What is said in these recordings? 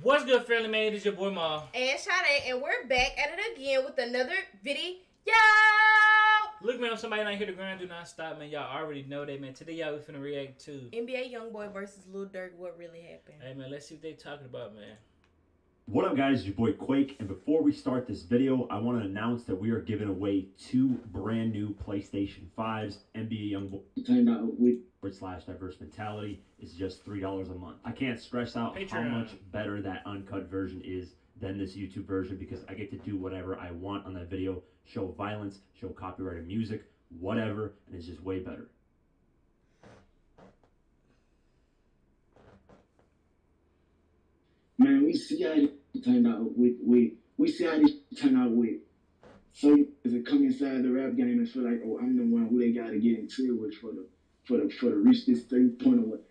What's good, family man? It's your boy Ma. And Sade, and we're back at it again with another video. Look, man, if somebody not here to grind, do not stop, man. Y'all already know that, man. Today, y'all, we finna react to NBA YoungBoy versus Lil Durk. What really happened? Hey, man, let's see what they talking about, man. What up, guys? It's your boy Quake, and before we start this video, I want to announce that we are giving away 2 brand new PlayStation 5s. NBA YoungBoy turned out with /diverse mentality is just $3 a month. I can't stress out Patreon. how much better that uncut version is than this YouTube version, because I get to do whatever I want on that video, show violence, show copyrighted music, whatever, and it's just way better. Man, we see how it turned out with we see how this turned out with. So as it come inside the rap game and feel like, oh, I'm the one who they gotta get into it with for the reach this 3-point or what.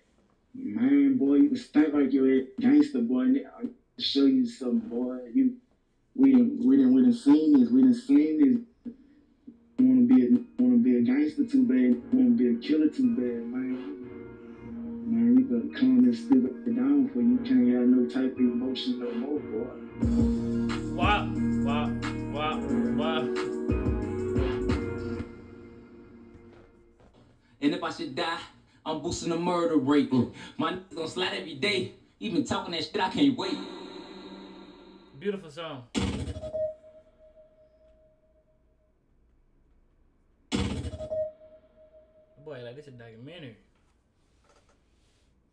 Man, boy, you can stink like you're a gangster, boy. I'll show you something, boy. We done seen this. We done seen this. Wanna be a gangster too bad. Wanna be a killer too bad, man. Man, you gotta calm this stupid down for you can't have no type of emotion no more, boy. Wow. And if I should die, I'm boosting the murder rate. My niggas gon' slide every day. Even talking that shit, I can't wait. Beautiful song. Boy, like this is a documentary.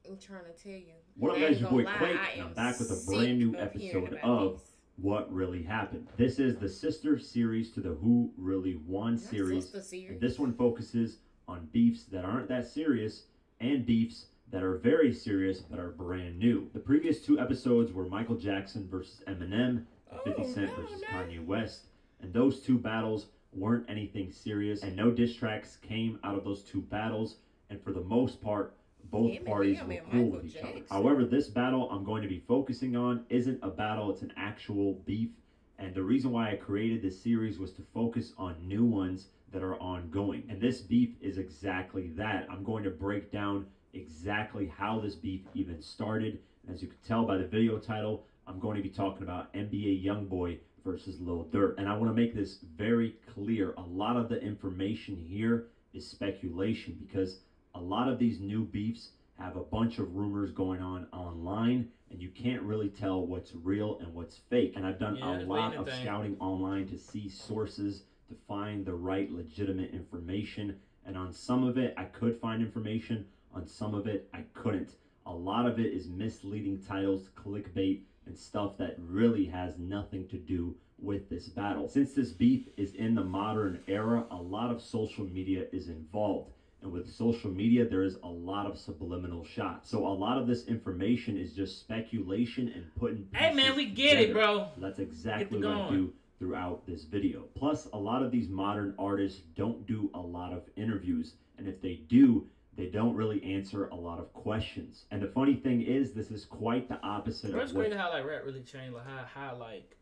I'm trying to tell you. What up, guys? Your boy Quake, and I'm back with a brand new episode of What Really Happened. This is the sister series to the Who Really Won series. And this one focuses on beefs that aren't that serious and beefs that are very serious but are brand new. The previous 2 episodes were Michael Jackson versus Eminem and 50 Cent versus Kanye West. And those 2 battles weren't anything serious, and no diss tracks came out of those 2 battles. And for the most part, both parties were cool with each other. However, this battle I'm going to be focusing on isn't a battle, it's an actual beef. And the reason why I created this series was to focus on new ones that are ongoing. And this beef is exactly that. I'm going to break down exactly how this beef even started. And as you can tell by the video title, I'm going to be talking about NBA YoungBoy versus Lil Durk. And I want to make this very clear. A lot of the information here is speculation, because a lot of these new beefs have a bunch of rumors going on online, and you can't really tell what's real and what's fake. And I've done a lot of scouting online to see sources, to find the right legitimate information. And on some of it, I could find information. On some of it, I couldn't. A lot of it is misleading titles, clickbait, and stuff that really has nothing to do with this battle. Since this beef is in the modern era, a lot of social media is involved. And with social media, there is a lot of subliminal shots. So a lot of this information is just speculation and putting pieces Hey, man, we get together. it, bro. That's exactly what I do throughout this video. Plus, a lot of these modern artists don't do a lot of interviews. And if they do, they don't really answer a lot of questions. And the funny thing is, this is quite the opposite of It's crazy how like rap really changed. Like how like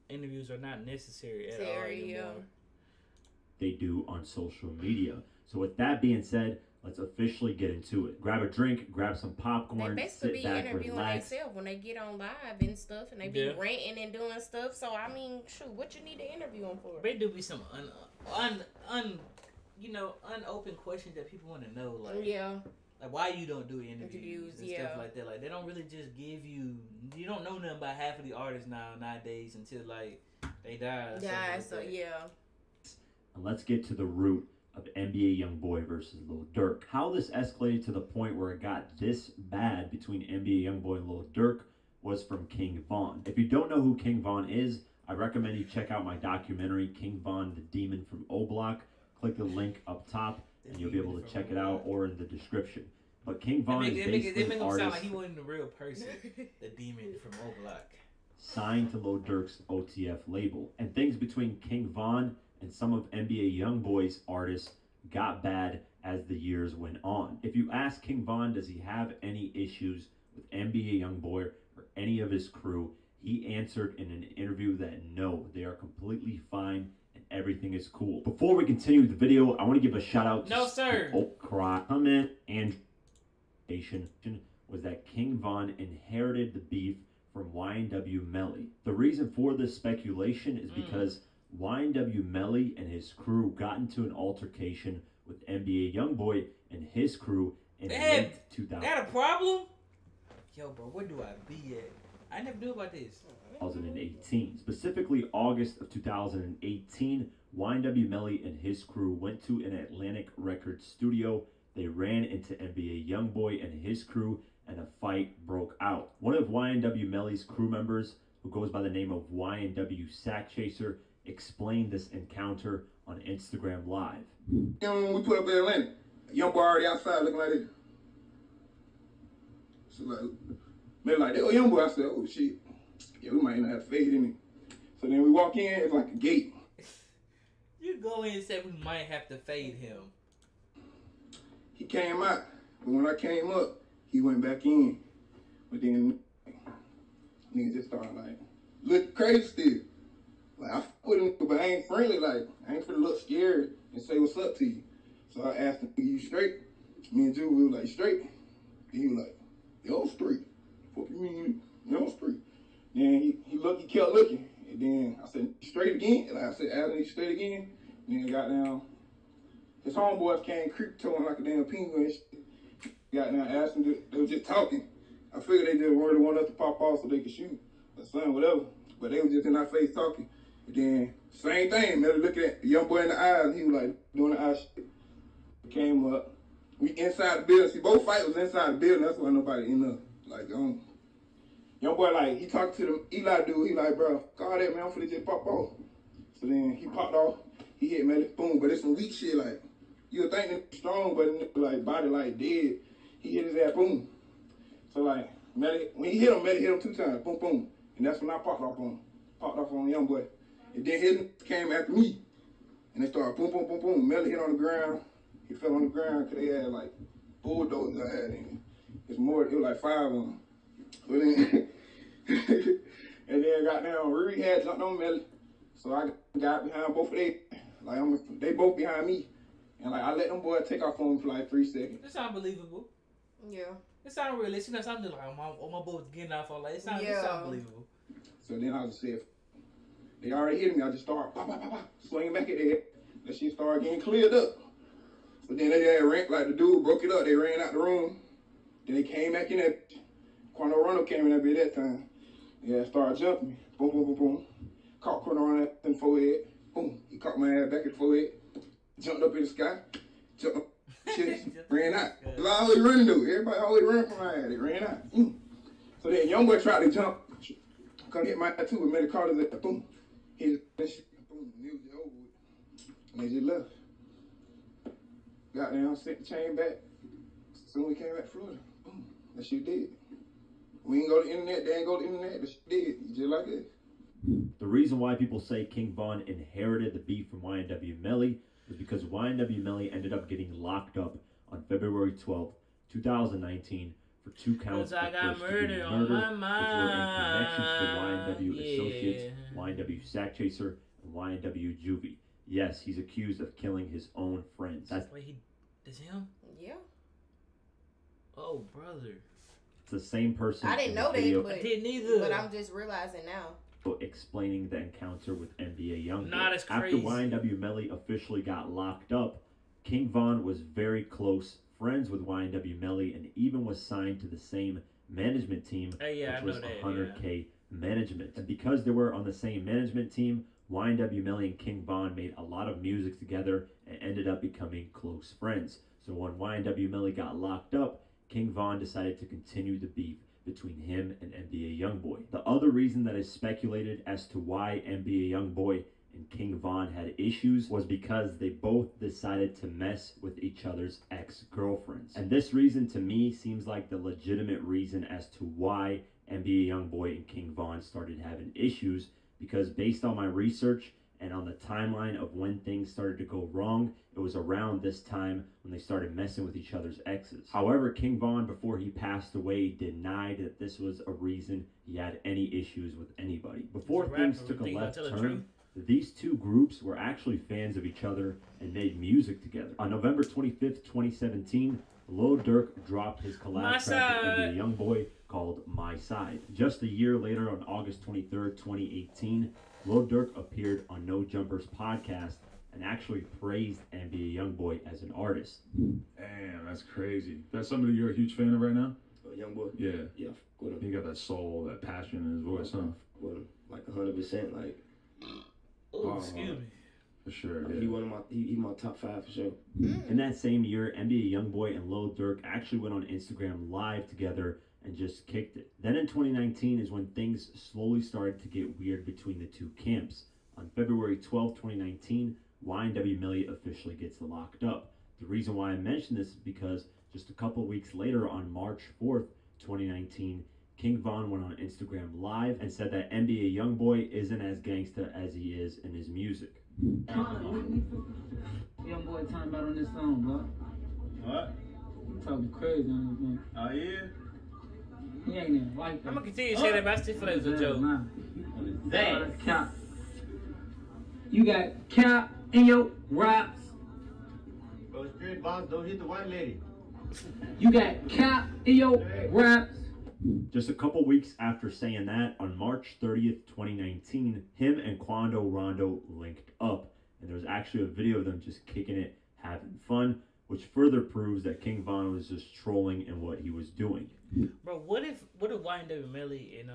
interviews are not necessary at all anymore. They do on social media. So with that being said, let's officially get into it. Grab a drink, grab some popcorn, they basically sit back, be interviewing relax. themselves when they get on live and stuff, and they be ranting and doing stuff. So I mean, shoot, what you need to interview them for? They do be some unopened questions that people want to know, like like why you don't do interviews and stuff like that. Like they don't really just give you don't know nothing about half of the artists nowadays until like they die. And let's get to the root of NBA YoungBoy versus Lil Durk. How this escalated to the point where it got this bad between NBA YoungBoy and Lil Durk was from King Von. If you don't know who King Von is, I recommend you check out my documentary, King Von, the Demon from O Block. Click the link up top, and you'll be able to check it out, or in the description. But King Von is basically an artist. Sound like he wasn't a real person. The Demon from O Block. Signed to Lil Durk's OTF label. And things between King Von and some of NBA YoungBoy's artists got bad as the years went on. If you ask King Von, does he have any issues with NBA YoungBoy or any of his crew, he answered in an interview that no, they are completely fine and everything is cool. Before we continue the video, I want to give a shout out to Oak Cry. Comment and was that King Von inherited the beef from YNW Melly. The reason for this speculation is because YNW Melly and his crew got into an altercation with NBA YoungBoy and his crew in late 2000. Got a problem? Yo, bro, where do I be at? I never knew about this. 2018. Specifically August of 2018, YNW Melly and his crew went to an Atlantic Records studio. They ran into NBA YoungBoy and his crew, and a fight broke out. One of YNW Melly's crew members, who goes by the name of YNW Sack Chaser, explained this encounter on Instagram Live. We put up in Atlantic. YoungBoy already outside looking like this. So like, oh, YoungBoy. I said, oh shit. Yeah, we might not have faith in it. So then we walk in, it's like a gate. You go in and say we might have to fade him. He came out, but when I came up, he went back in. But then niggas just started like looking crazy still. Like I fuck with him, but I ain't friendly. Like I ain't finna look scared and say what's up to you. So I asked him, "You straight?" Me and Drew we was like straight. And he was like, "Yo, straight." What you mean, yo, straight? Then he kept looking, and then I said, "Straight again?" And I said, "Ask me straight again." And then got down. His homeboys came creep-toeing like a damn penguin and shit. Got down, asked them, they were just talking. I figured they just really wanted us to pop off so they could shoot or something, whatever. But they was just in our face talking. And then, same thing, man, looking at the young boy in the eyes, and he was like, doing the eye shit. Came up. We inside the building. See, both fights was inside the building. That's why nobody in there. Like, young boy, like, he talked to the Eli dude. He like, bro, call that, man, I'm finna just pop off. So then he popped off. He hit Melly, boom. But it's some weak shit, like, you would think it's strong, but like, body, like, dead. He hit his ass, boom. So, like, Melly, when he hit him, Melly hit him 2 times, boom, boom. And that's when I popped off on him. Popped off on the young boy. And then his came after me. And they started boom, boom, boom, boom. Melly hit on the ground. He fell on the ground because they had, like, bulldozers I had in it. It was like 5 of them. So then, and then got down, Riri had jumped on Melly. So I got behind both of them. Like, they both behind me. And, like, I let them boys take off on them for, like, 3 seconds. It sounds believable. Yeah. It sounds realistic. You know, something like, my boys getting off on, like, it sounds believable. So then I just said, they already hit me. I just started pop, pop, pop, pop, swinging back at their head. That shit started getting cleared up. So then they had ran, like, the dude broke it up. They ran out the room. Then they came back in there. Quando Rondo came in that bit that time. Yeah, started jumping me. Boom, boom, boom, boom. Caught Quando Rondo in the forehead. Boom. He caught my ass back in the forehead. Jumped up in the sky. Jumped up. Shit. Ran out. I always running though. Everybody always running from my ass. They ran out. So then young boy tried to jump. Come hit my ass too, but made a call to that. Boom. Hit that shit. Boom. It was just over with. And they just left. Got down, sent the chain back. Soon we came back to Florida. Boom. That shit did. We ain't go to the internet, they ain't go to the internet, that shit did. Just like that. The reason why people say King Von inherited the beef from YNW Melly was because YNW Melly ended up getting locked up on February 12th, 2019 for 2 counts of first-degree murder, which were in connection to YNW associates, YNW Sack Chaser, and YNW Juvie. Yes, he's accused of killing his own friends. Wait, that's him? Yeah. Oh, brother. It's the same person. I didn't know that, but I didn't either. But I'm just realizing now. Explaining the encounter with NBA YoungBoy. Not as crazy. After YNW Melly officially got locked up, King Von was very close friends with YNW Melly and even was signed to the same management team, which was 100K management. And because they were on the same management team, YNW Melly and King Von made a lot of music together and ended up becoming close friends. So when YNW Melly got locked up, King Von decided to continue the beef between him and NBA YoungBoy. The other reason that is speculated as to why NBA YoungBoy and King Von had issues was because they both decided to mess with each other's ex-girlfriends. And this reason to me seems like the legitimate reason as to why NBA YoungBoy and King Von started having issues, because based on my research and on the timeline of when things started to go wrong, it was around this time when they started messing with each other's exes. However, King Von, before he passed away, denied that this was a reason he had any issues with anybody. Before things took a left turn, these two groups were actually fans of each other and made music together. On November 25th, 2017, Lil Durk dropped his collab track with NBA YoungBoy called My Side. Just a year later, on August 23rd, 2018, Lil Durk appeared on No Jumpers podcast and actually praised NBA YoungBoy as an artist. Damn, that's crazy. That's somebody you're a huge fan of right now? YoungBoy? Yeah. Yeah, with him. He got that soul, that passion in his voice, huh? With him. Like 100%, like... Oh, excuse me. For sure, like, yeah. He my top 5 for sure. In that same year, NBA YoungBoy and Lil Durk actually went on Instagram Live together and just kicked it. Then in 2019 is when things slowly started to get weird between the two camps. On February 12, 2019, YNW Melly officially gets locked up. The reason why I mention this is because just a couple weeks later, on March 4th, 2019, King Von went on Instagram Live and said that NBA YoungBoy isn't as gangsta as he is in his music. YoungBoy talking about on this song, bro. What? You talking crazy on this thing. Oh, yeah? He ain't even like that. I'm gonna continue to say that, but I still feel like it was a joke. That's cap. You got cap in your raps. Those street bombs don't hit the white lady. You got cap in your raps. Just a couple weeks after saying that, on March 30th, 2019, him and Quando Rondo linked up. And there was actually a video of them just kicking it, having fun, which further proves that King Von was just trolling in what he was doing. Bro, what if YNW Melly and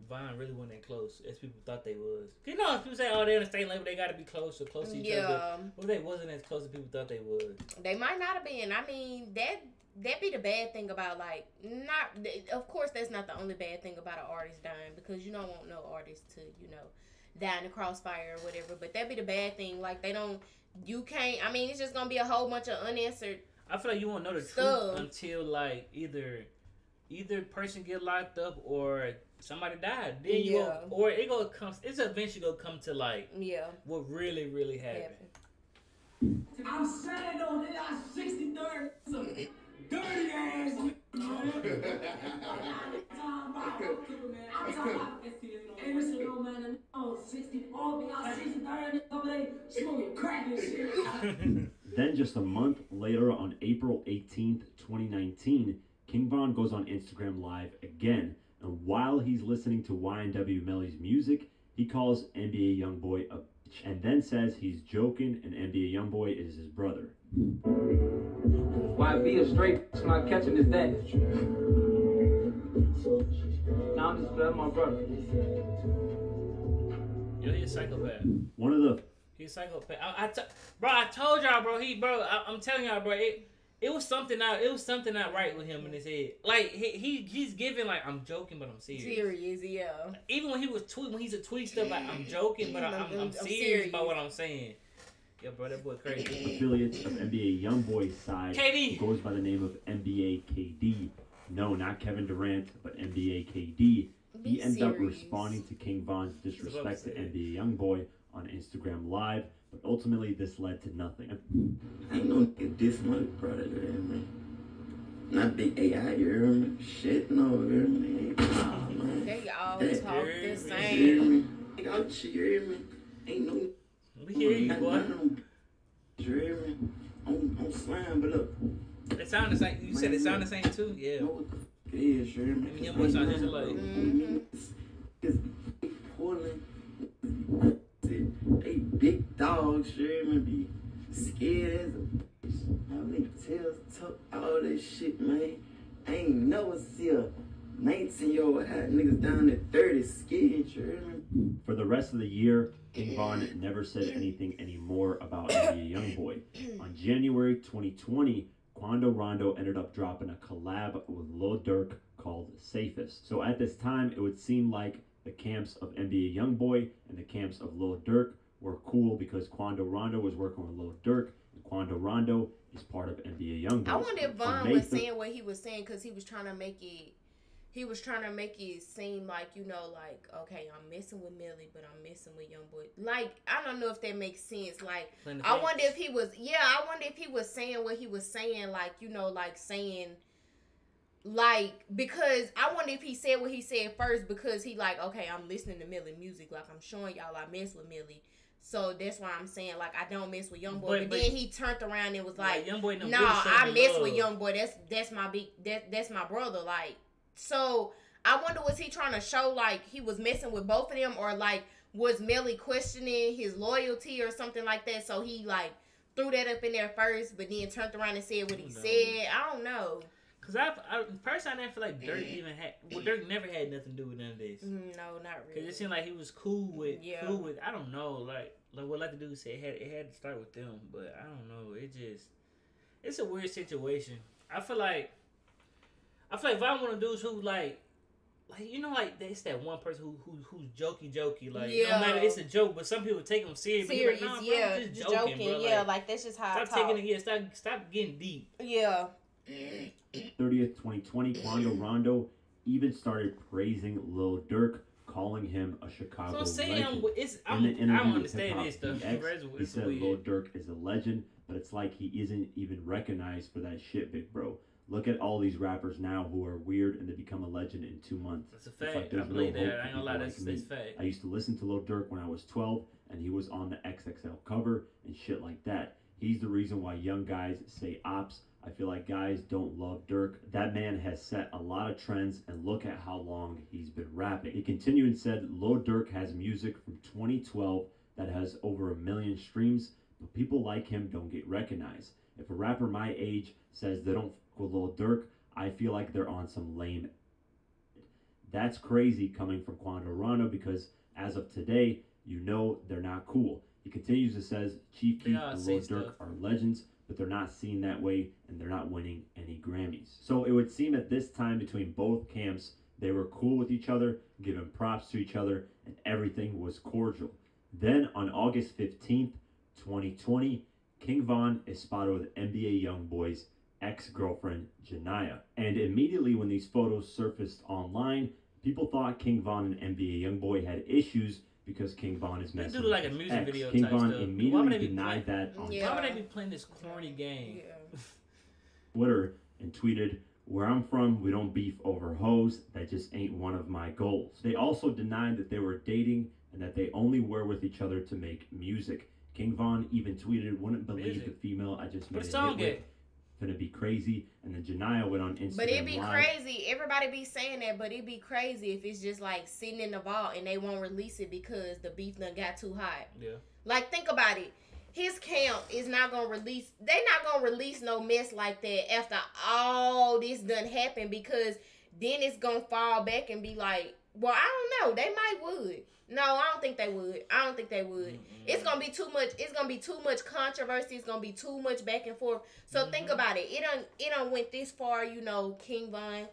Von really weren't that close as people thought they was? You know, people say, oh, they're on the same level, they got to be close to each other. What if they wasn't as close as people thought they was? They might not have been. I mean, that be the bad thing about, like, not, of course that's not the only bad thing about an artist dying, because you don't want no artist to, you know, die in the crossfire or whatever, but that be the bad thing. Like, you can't, I mean, it's just gonna be a whole bunch of unanswered I feel like you won't know the truth until, like, either person get locked up or somebody died. Then you go, or it's eventually gonna come to, like, what really, really happened. I'm saying though, they are 60 dirty ass. I'm talking about hey, listen, no man, no 64, we got 60 dirty over there smoking crack and shit. Then just a month later, on April 18th, 2019, King Von goes on Instagram Live again, and while he's listening to YNW Melly's music, he calls NBA YoungBoy a bitch, and then says he's joking and NBA YoungBoy is his brother. Why be a straight not catching his dad? Now I'm just playing my brother. Yo, he's a psychopath. He's a psychopath. I told y'all, bro. I'm telling y'all, bro. It was something out. It was something not right with him in his head. Like he's giving like I'm joking, but I'm serious. Serious, yeah. Even when he's a tweet stuff like I'm joking, but I'm serious about what I'm saying. Yo, bro, that boy crazy. Affiliates of NBA YoungBoy's side KD goes by the name of NBA KD. No, not Kevin Durant, but NBA KD. He ends up responding to King Von's disrespect to NBA YoungBoy on Instagram Live, but ultimately this led to nothing. Ain't no nigga this much, brother, you hear me? Not big AI, you hear me? Shit, no, you hear me? Nah, man. They all talk the same. You hear me? You hear me? Ain't no... We hear you, boy. You hear me? On slam, but look. It sound the same. You said it sound the same too? Yeah. It is, you hear me? I mean, your boy sound just like... It's pulling... They big dogs, you hear me? Be scared as a bitch. How many tails tuck all that shit, man? I ain't never see a 19-year-old hot niggas down at 30 scared, you hear me? For the rest of the year, King Von never said anything anymore about NBA YoungBoy. On January 2020, Quando Rondo ended up dropping a collab with Lil Durk called Safest. So at this time, it would seem like the camps of NBA YoungBoy and the camps of Lil Durk were cool because Quando Rondo was working with Lil Durk, and Quando Rondo is part of NBA YoungBoy. I wonder if Von was saying what he was saying because he was trying to make it. He was trying to make it seem like, you know, like, okay, I'm messing with Millie, but I'm messing with YoungBoy. Like, I don't know if that makes sense. Like, I wonder if he was saying what he was saying, like, you know, like saying, like, because I wonder if he said what he said first because he like, okay, I'm listening to Millie music. Like, I'm showing y'all I mess with Millie. So that's why I'm saying, like, I don't mess with YoungBoy. But then he turned around and was like, nah, I mess with YoungBoy. That's my brother. Like, So I wonder, was he trying to show like he was messing with both of them, or like was Melly questioning his loyalty or something like that? So he like threw that up in there first, but then turned around and said what he said. I don't know. Cause I personally, I didn't feel like Durk even had. Well, Durk never had nothing to do with none of this. No, not really. Cause it seemed like he was cool with. I don't know, like what the dude said, it had to start with them, but I don't know. It's a weird situation. I feel like if I want to do who like you know, like it's that one person who's jokey, like no matter it's a joke, but some people take them serious. Like, nah, bro, I'm just joking, bro. Like that's just how stop I talk. taking it. Stop getting deep. Yeah. 30th, 2020, Quando Rondo even started praising Lil Durk, calling him a Chicago legend. I don't understand this stuff. He said Lil Durk is a legend, but it's like he isn't even recognized for that shit, big bro. Look at all these rappers now who are weird and they become a legend in 2 months. That's a fact. Like I believe that. I ain't gonna lie, that's fact. I used to listen to Lil Durk when I was 12, and he was on the XXL cover and shit like that. He's the reason why young guys say ops. I feel like guys don't love Durk. That man has set a lot of trends, and look at how long he's been rapping. He continued and said, Lil Durk has music from 2012 that has over 1 million streams, but people like him don't get recognized. If a rapper my age says they don't fuck with Lil Durk, I feel like they're on some lame. That's crazy coming from Quando Rondo, because as of today, you know they're not cool. He continues and says, Chief Keef and Lil Durk are legends, but they're not seen that way, and they're not winning any Grammys. So it would seem at this time between both camps, they were cool with each other, giving props to each other, and everything was cordial. Then on August 15th, 2020, King Von is spotted with NBA YoungBoy's ex-girlfriend, Janiyah. And immediately when these photos surfaced online, people thought King Von and NBA YoungBoy had issues because King Von is messing with like a music video King type Von stuff. immediately denied that on Why would they be playing this corny game? Twitter and tweeted, "Where I'm from, we don't beef over hoes. That just ain't one of my goals." They also denied that they were dating and that they only were with each other to make music. King Von even tweeted, "Wouldn't believe the female I just made a hit with. Gonna be crazy." And then Janiyah went on Instagram. But it'd be crazy. Everybody be saying that, but it'd be crazy if it's just like sitting in the vault and they won't release it because the beef done got too hot. Yeah. Like, think about it. His camp is not gonna release. They not gonna release no mess like that after all this done happened, because then it's gonna fall back and be like, well, I don't know. They might would. No, I don't think they would. Mm-hmm. It's gonna be too much. It's gonna be too much controversy. It's gonna be too much back and forth. So think about it. It done went this far. You know, King Von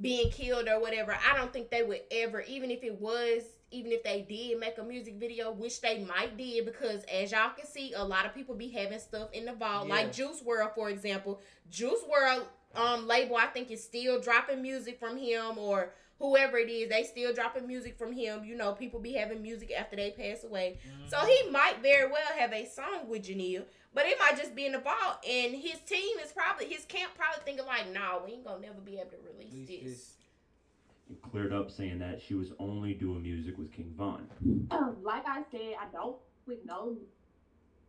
being killed or whatever. I don't think they would ever, even if they did make a music video, which they might did, because as y'all can see, a lot of people be having stuff in the vault. Yeah. Like Juice WRLD, for example. Juice WRLD label, I think, is still dropping music from him, or whoever it is, they still dropping music from him. You know, people be having music after they pass away. Mm-hmm. So he might very well have a song with Janiyah, but it might just be in the vault. And his camp probably thinking like, nah, we ain't gonna never be able to release this. It cleared up saying that she was only doing music with King Von. Like I said, I don't with no.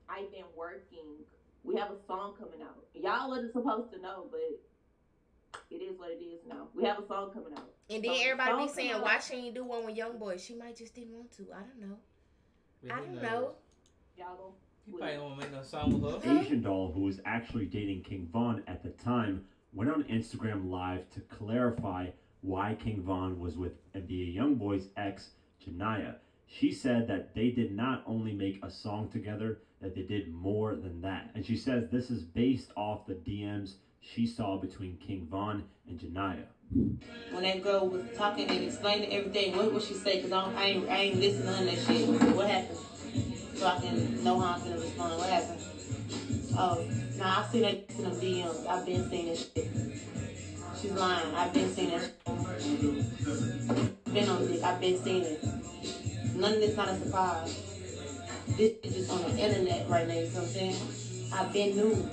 I've been working. We have a song coming out. Y'all wasn't supposed to know, but it is what it is now. We have a song coming out. And then everybody be saying, why shouldn't you do one with YoungBoy? She might just didn't want to. I don't know. Yeah, I don't know. Y'all he probably won't make no song with her. Asian Doll, who was actually dating King Von at the time, went on Instagram Live to clarify why King Von was with NBA YoungBoy's ex, Janiyah. She said that they did not only make a song together, that they did more than that. And she says this is based off the DMs she saw between King Von and Janiyah. When that girl was talking and explaining everything, what would she say? Because I ain't listening to none of that shit. What happened? So I can know how I'm going to respond. What happened? Oh, nah, I've seen that in them DMs. I've been seeing that shit. She's lying. I've been seeing that shit. Been on this. I've been seeing it. None of this not a surprise. This is just on the internet right now, you know what I'm saying? I've been new.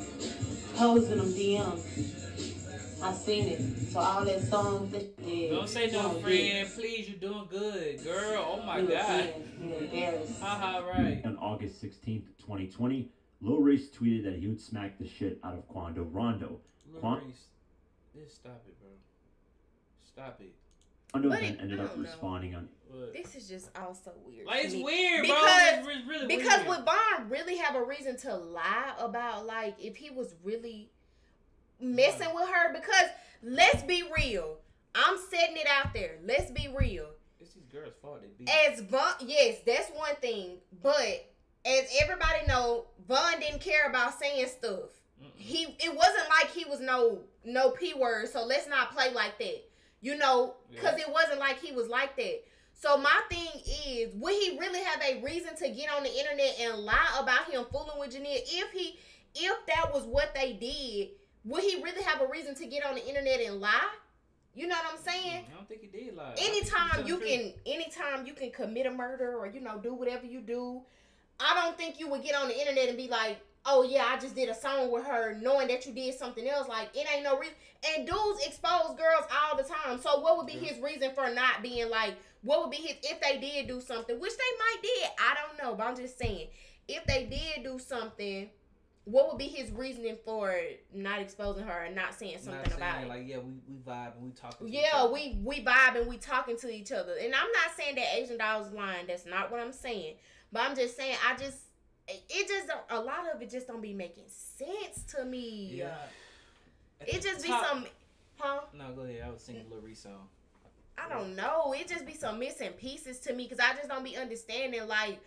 Hoes in them DMs. I seen it. So all that songs that yeah, don't say no, friend. Please, you're doing good, girl. Oh my God. You're embarrassed. Haha, right. On August 16th, 2020, Lil Reese tweeted that he would smack the shit out of Quando Rondo. Lil Reese, just stop it, bro. Stop it. Rondo then ended up responding on. This is just also weird. Like, it's weird, because, bro. It's really because weird. would Vaughn really have a reason to lie about, like, if he was really messing with her? Because let's be real. I'm setting it out there. Let's be real. It's these girls' fault they beat. As Vaughn, yes, that's one thing. But as everybody know, Vaughn didn't care about saying stuff. It wasn't like he was no P word. So let's not play like that. You know, because it wasn't like he was like that. So my thing is, would he really have a reason to get on the internet and lie about him fooling with Janelle? If that was what they did, would he really have a reason to get on the internet and lie? You know what I'm saying? I don't think he did lie. Anytime you can commit a murder or, you know, do whatever you do, I don't think you would get on the internet and be like, oh yeah, I just did a song with her, knowing that you did something else. Like, it ain't no reason. And dudes expose girls all the time. So what would be his reason for not being like, what would be his, if they did do something, which they might did, I don't know, but I'm just saying, if they did do something, what would be his reasoning for not exposing her and not saying something about it? Like, yeah, we vibe and we talking to each other. Yeah, we vibe and we talking to each other. And I'm not saying that Asian Doll's lying. That's not what I'm saying. But I'm just saying, a lot of it just don't be making sense to me. Yeah. It just be some, huh? No, go ahead. I was singing Lil Reese song. I don't know. It just be some missing pieces to me because I just don't be understanding. Like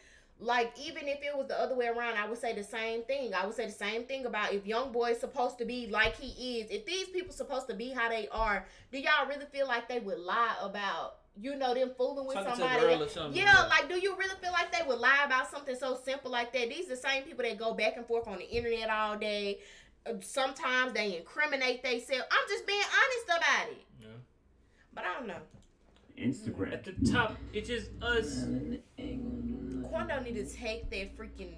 even if it was the other way around, I would say the same thing. I would say the same thing about if YoungBoy is supposed to be like he is. If these people supposed to be how they are, do y'all really feel like they would lie about, you know, them fooling with somebody? Yeah, like, do you really feel like they would lie about something so simple like that? These are the same people that go back and forth on the internet all day. Sometimes they incriminate themselves. I'm just being honest about it. Yeah. But I don't know. Instagram. At the top, it's just us. Quando need to take that freaking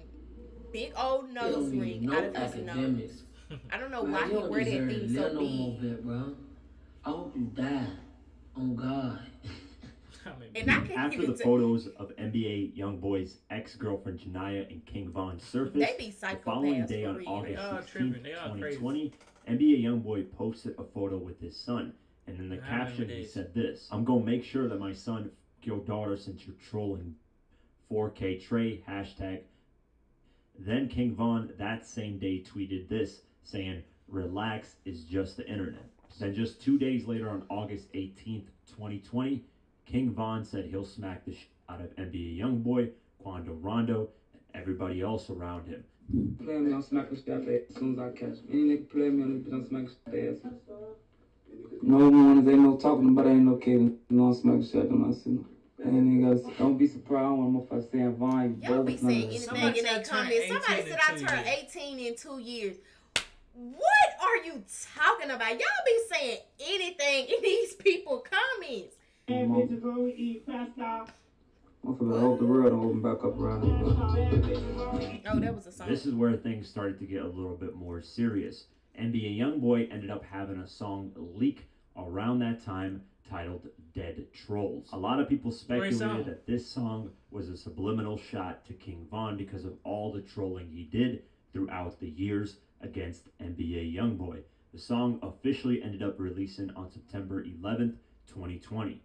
big old nose ring out of his nose. I don't know why he wear that thing so big. Bro. I hope you die. On God. After the photos of NBA YoungBoy's ex-girlfriend Janaya and King Von surfaced, the following day on August 16, 2020, NBA YoungBoy posted a photo with his son. And in the caption, he said this: "I'm gonna make sure that my son your daughter since you're trolling 4K Trey, hashtag." Then King Von that same day tweeted this, saying, "Relax, it's just the internet." Then just 2 days later on August 18th, 2020, King Von said he'll smack the shit out of NBA YoungBoy, Quando Rondo, and everybody else around him. Play me on smack the shit out as soon as I catch him. Any nigga play me on this bitch on smack the shit ass. No mornings, ain't no talking about, ain't no kidding. No, I'm smack the shit out of my city. Don't be surprised when I'm saying Vaughn. Y'all be saying anything in their comments. Somebody said I turned 18 in 2 years. What are you talking about? Y'all be saying anything in these people comments. I'm gonna hold the world and hold them back up around it. Oh, that was a song. This is where things started to get a little bit more serious. NBA YoungBoy ended up having a song leak around that time titled Dead Trolls. A lot of people speculated that this song was a subliminal shot to King Von because of all the trolling he did throughout the years against NBA YoungBoy. The song officially ended up releasing on September 11th, 2020.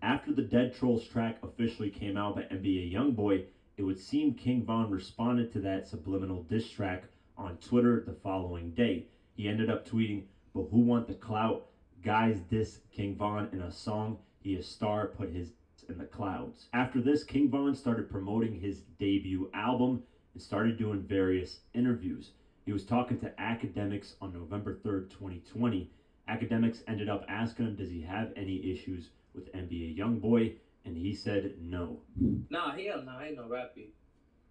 After the Dead Trolls track officially came out by NBA YoungBoy, it would seem King Von responded to that subliminal diss track on Twitter the following day. He ended up tweeting, "But who want the clout? Guys diss King Von in a song. He a star, put his in the clouds." After this, King Von started promoting his debut album and started doing various interviews. He was talking to Academics on November 3rd, 2020. Academics ended up asking him, does he have any issues with NBA YoungBoy? And he said no. Nah, hell no, ain't no rap beef.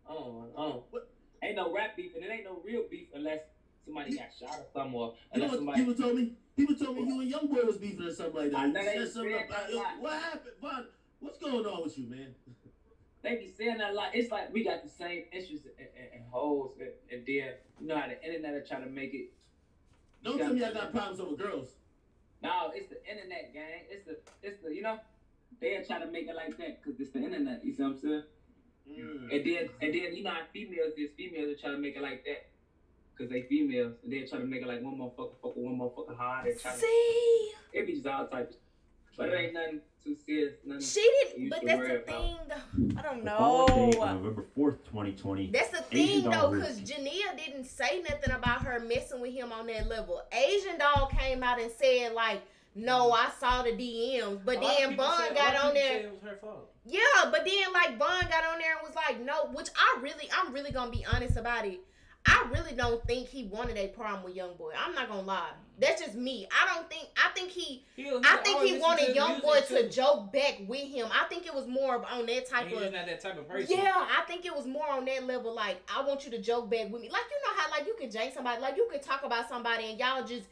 What? Ain't no rap beef, and it ain't no real beef unless somebody got shot or something, or unless somebody... People told me you and YoungBoy was beefing or something like that. What happened? Von, what's going on with you, man? They be saying that a lot. It's like we got the same interests and holes, and then you know how the internet will try to make it. Don't tell me I got problems over girls. No, it's the internet, gang. It's the you know, they'll try to make it like that because it's the internet. You see what I'm saying? And then you know how females will try to make it like that. because they females, and they try to make it like one motherfucker fuck with one motherfucker hard. See? It be just all type of shit. But it ain't nothing too serious. Nothing she didn't, but that's the thing, though. I don't know. The following day, on November 4th, 2020. That's the thing, though, because Jania didn't say nothing about her messing with him on that level. Asian Doll came out and said, like, no, I saw the DMs, but then Bun got on there. It was her fault. Yeah, but then like Bun got on there and was like, no, which I'm really gonna be honest about it. I really don't think he wanted a problem with YoungBoy. I'm not gonna lie. That's just me. I think he wanted YoungBoy to joke back with him. I think it was more on that type He's not that type of person. Yeah, I think it was more on that level. Like, I want you to joke back with me. Like, you know how like you can jank somebody, like you can talk about somebody and y'all just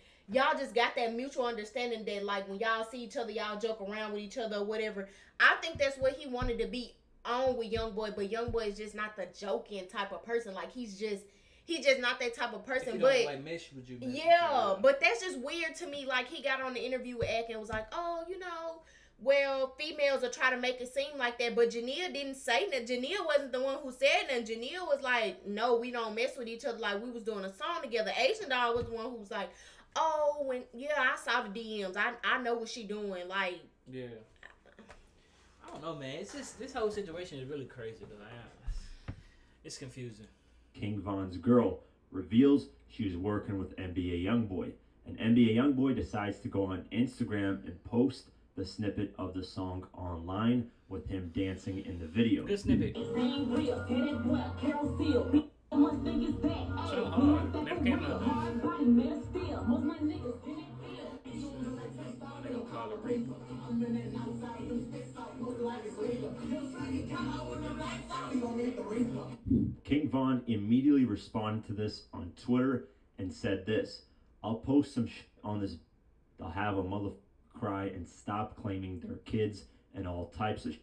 got that mutual understanding that like when y'all see each other, y'all joke around with each other or whatever. I think that's what he wanted to be on with YoungBoy, but YoungBoy is just not the joking type of person. Like he's just not that type of person. If but don't, like, mesh with you, yeah, but that's just weird to me. Like he got on the interview with Ak and was like, oh, you know, well, females are trying to make it seem like that, but Jania didn't say that. Jania wasn't the one who said that. Jania was like, no, we don't mess with each other. Like we was doing a song together. Asian Doll was the one who was like, oh, when I saw the DMs. I know what she doing. Like, yeah. I don't know, man. It's just this whole situation is really crazy, though. It's confusing. King Von's girl reveals she was working with NBA YoungBoy, and NBA YoungBoy decides to go on Instagram and post the snippet of the song online with him dancing in the video. Good snippet. So hard. Never came out. They gonna call it rape. King Von immediately responded to this on Twitter and said this: I'll post some shit on this. They'll have a mother cry and stop claiming their kids and all types of shit.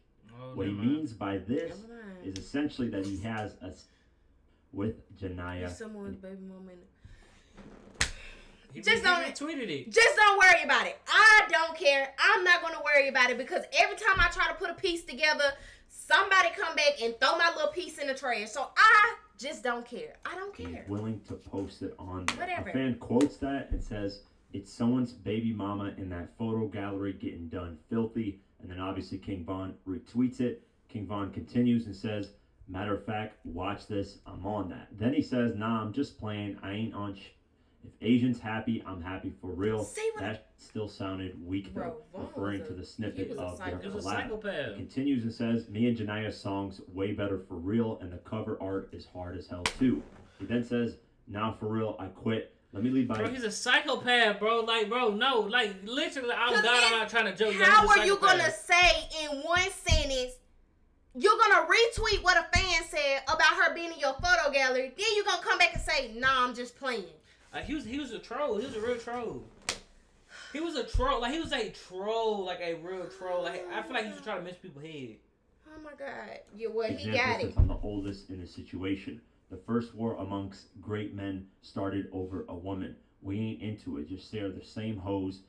What he means by this is essentially that he has a with Janaya. Someone's baby mama. Just don't tweeted it. Just don't worry about it. I don't care. I'm not gonna worry about it because every time I try to put a piece together, somebody come back and throw my little piece in the trash. So I just don't care. I don't care. He's willing to post it on there. Whatever. A fan quotes that and says, it's someone's baby mama in that photo gallery getting done filthy. And then obviously King Von retweets it. King Von continues and says, matter of fact, watch this. I'm on that. Then he says, nah, I'm just playing. I ain't on If Asian's happy, I'm happy for real. That still sounded weak though, referring to the snippet of their collab. He continues and says, me and Janaya's song's way better for real, and the cover art is hard as hell too. He then says, now for real, I quit. Let me lead by... Bro, he's a psychopath, bro. Like, bro, no. Like, literally, I'm not trying to joke. How are you going to say in one sentence, you're going to retweet what a fan said about her being in your photo gallery, then you're going to come back and say, nah, I'm just playing. He was a troll. He was a real troll. He was a troll. Like, he was a troll, like a real troll. Like, I feel like he was trying to mess people's head. Oh my God. Yeah, well, he got it. I'm the oldest in the situation. The first war amongst great men started over a woman. We ain't into it. Just share the same hoes.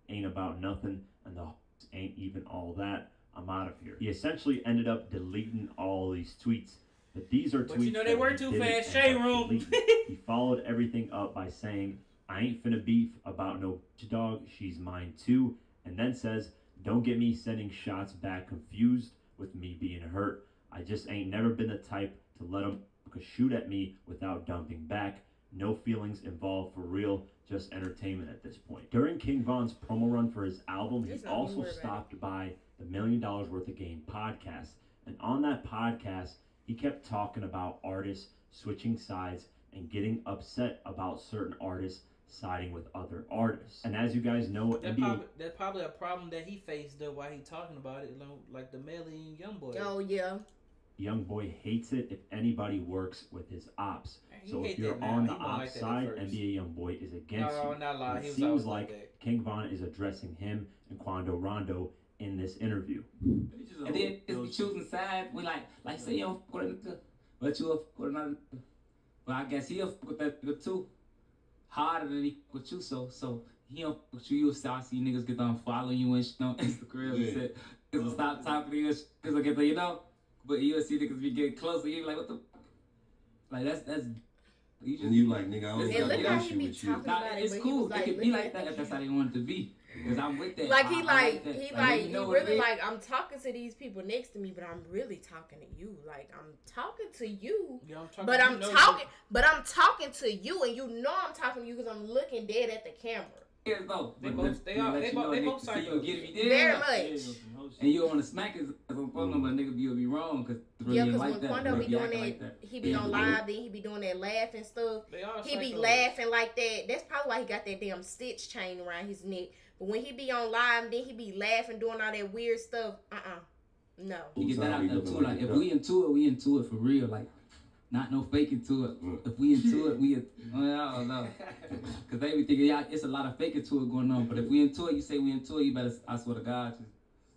Ain't about nothing. And the hoes ain't even all that. I'm out of here. He essentially ended up deleting all these tweets. But these are tweets. But you know they were too fast. Shade room. He followed everything up by saying, I ain't finna beef about no dog. She's mine too. And then says, don't get me sending shots back confused with me being hurt. I just ain't never been the type to let them shoot at me without dumping back. No feelings involved for real. Just entertainment at this point. During King Von's promo run for his album, he also stopped by the $1 Million Worth of Game podcast. And on that podcast, he kept talking about artists switching sides and getting upset about certain artists siding with other artists. And as you guys know, that's probably a problem that he faced though while he talking about it, like the Melly YoungBoy. Oh yeah. YoungBoy hates it if anybody works with his ops. So if you're on the ops side, NBA YoungBoy is against you. It seems like King Von is addressing him and Quando Rondo in this interview. And then if we choosing sides, we like say you don't fuck with it, but you fuck with another. Well, I guess he'll fuck with that too. Harder than he fuck with you, so he don't fuck with you. You'll start see niggas get on following you and shit on Instagram and shit. Niggas stop talking to you, cause I get the, But you'll see niggas be getting closer. You be like, what the? Like that's And you like, nigga, I don't got no issue with you. It's cool. It could be like that if that's how they want it to be. Because I'm with that. Like, he really like, I'm talking to these people next to me, but I'm really talking to you. Like, I'm talking to you, but I'm talking to you, and you know I'm talking to you because I'm looking dead at the camera. They both psycho. Very much. And you don't want to smack his on phone, but nigga, you'll be wrong because because when Quando be doing that, he be on live, then he be doing that laughing stuff. He be laughing like that. That's probably why he got that damn stitch chain around his neck. But when he be on live, then he be laughing, doing all that weird stuff. No. You get that out there too. Like if we into it for real. Like not no faking to it. If we into it, I don't know. Cause they be thinking, yeah, it's a lot of faking to it going on. But if we into it, you say we into it, you better. I swear to God,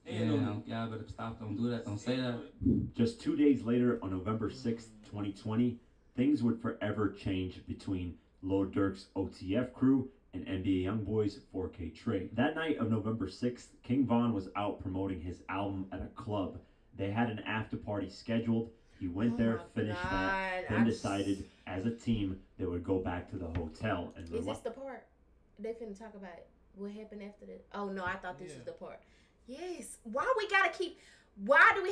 y'all better stop. Don't do that. Don't say that. Just 2 days later, on November 6th, 2020, things would forever change between Lil Durk's OTF crew and NBA YoungBoy's 4K Trey. That night of November 6th, King Von was out promoting his album at a club. They had an after party scheduled. He went there, finished that, then decided as a team they would go back to the hotel. And is this the part they finna talk about? What happened after that? Oh no, I thought this was the part. Yes. Why do we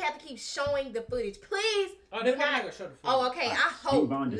have to keep showing the footage? Please. Oh, they're not gonna show the footage. Oh, okay. I hope not,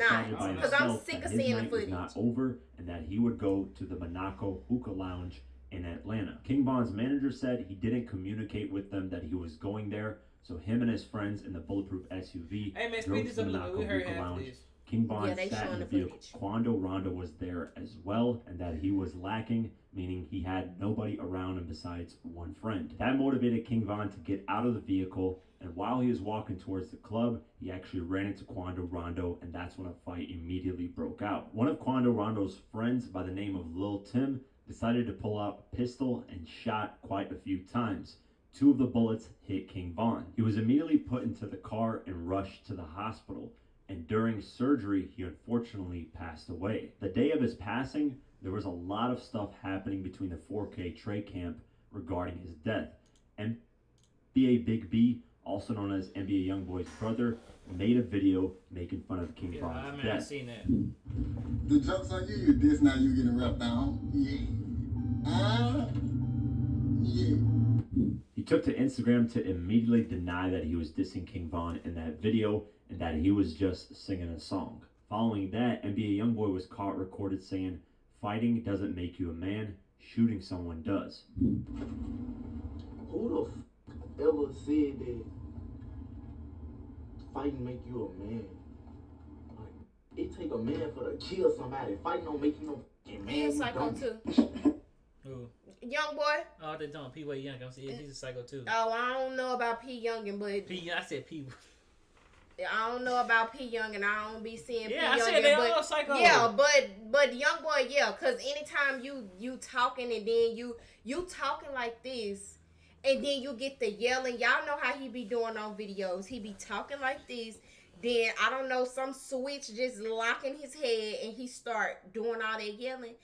because I'm sick of seeing the footage. Was not over, and that he would go to the Monaco Hookah Lounge in Atlanta. King Von's manager said he didn't communicate with them that he was going there, so him and his friends in the bulletproof SUV drove to the Monaco Hookah Lounge. King Von sat in the vehicle. Quando Rondo was there as well, and that he was lacking, meaning he had nobody around him besides one friend. That motivated King Von to get out of the vehicle, and while he was walking towards the club, he actually ran into Quando Rondo, and that's when a fight immediately broke out. One of Quando Rondo's friends by the name of Lil Tim decided to pull out a pistol and shot quite a few times. 2 of the bullets hit King Von. He was immediately put into the car and rushed to the hospital. And during surgery, he unfortunately passed away. The day of his passing, there was a lot of stuff happening between the 4K Trey camp regarding his death. NBA Big B, also known as NBA YoungBoy's brother, made a video making fun of King Von's death. I've seen that. The joke's on you, this now you getting wrapped down. Yeah. He took to Instagram to immediately deny that he was dissing King Von in that video and that he was just singing a song. Following that, NBA YoungBoy was caught recorded saying, "Fighting doesn't make you a man, shooting someone does." Who the ever said that fighting make you a man? Like, it take a man for to kill somebody. Fighting don't make you no fucking man. He's a psycho too. Who? YoungBoy. Oh, they're talking P. Way Young. I'm saying he's a psycho too. Oh, I don't know about P. Youngin, but I said P. I don't know about P. Young, and I don't be seeing P. Young. Yeah, I said they all psycho. Yeah, but YoungBoy, yeah, because anytime you talking and then you talking like this, and then you get the yelling. Y'all know how he be doing on videos. He be talking like this. Then I don't know, some switch just locking his head, and he start doing all that yelling.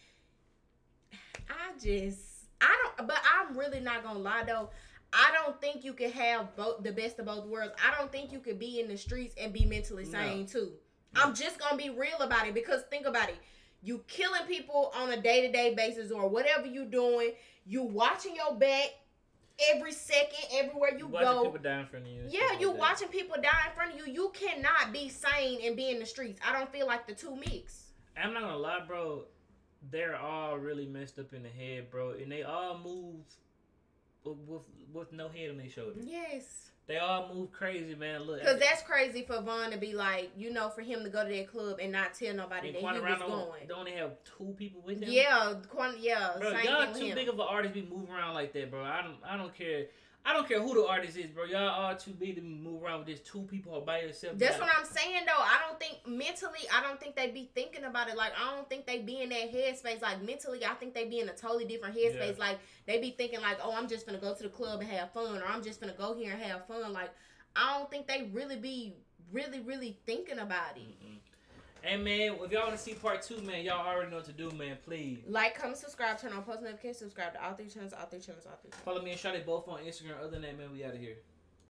But I'm really not gonna lie though. I don't think you can have the best of both worlds. I don't think you could be in the streets and be mentally sane too. I'm just gonna be real about it, because think about it. You killing people on a day-to-day basis or whatever you doing. You watching your back every second, everywhere you go. Watching people die in front of you. Yeah, you watching people die in front of you. You cannot be sane and be in the streets. I don't feel like the two mix. I'm not gonna lie, bro. They're all really messed up in the head, bro, and they all move with no head on their shoulder. Yes. They all move crazy, man. Look, because that's crazy for Von to be like, for him to go to that club and not tell nobody that he was going. They only have 2 people with him. Yeah, bro, y'all too big of an artist be moving around like that, bro. I don't care. I don't care who the artist is, bro. Y'all are too big to move around with just 2 people by yourself. That's what I'm saying, though. I don't think mentally, I don't think they be thinking about it. Like, I don't think they be in that headspace. Like, mentally, I think they be in a totally different headspace. Yeah. Like, they be thinking like, oh, I'm just gonna go to the club and have fun, or I'm just gonna go here and have fun. Like, I don't think they really be really thinking about it. Mm-hmm. And man, if y'all want to see part 2, man, y'all already know what to do, man. Please like, comment, subscribe, turn on post notifications, subscribe to all 3 channels, all 3 channels, all 3 channels. Follow me and Shawty both on Instagram. Other than that, man, we out of here.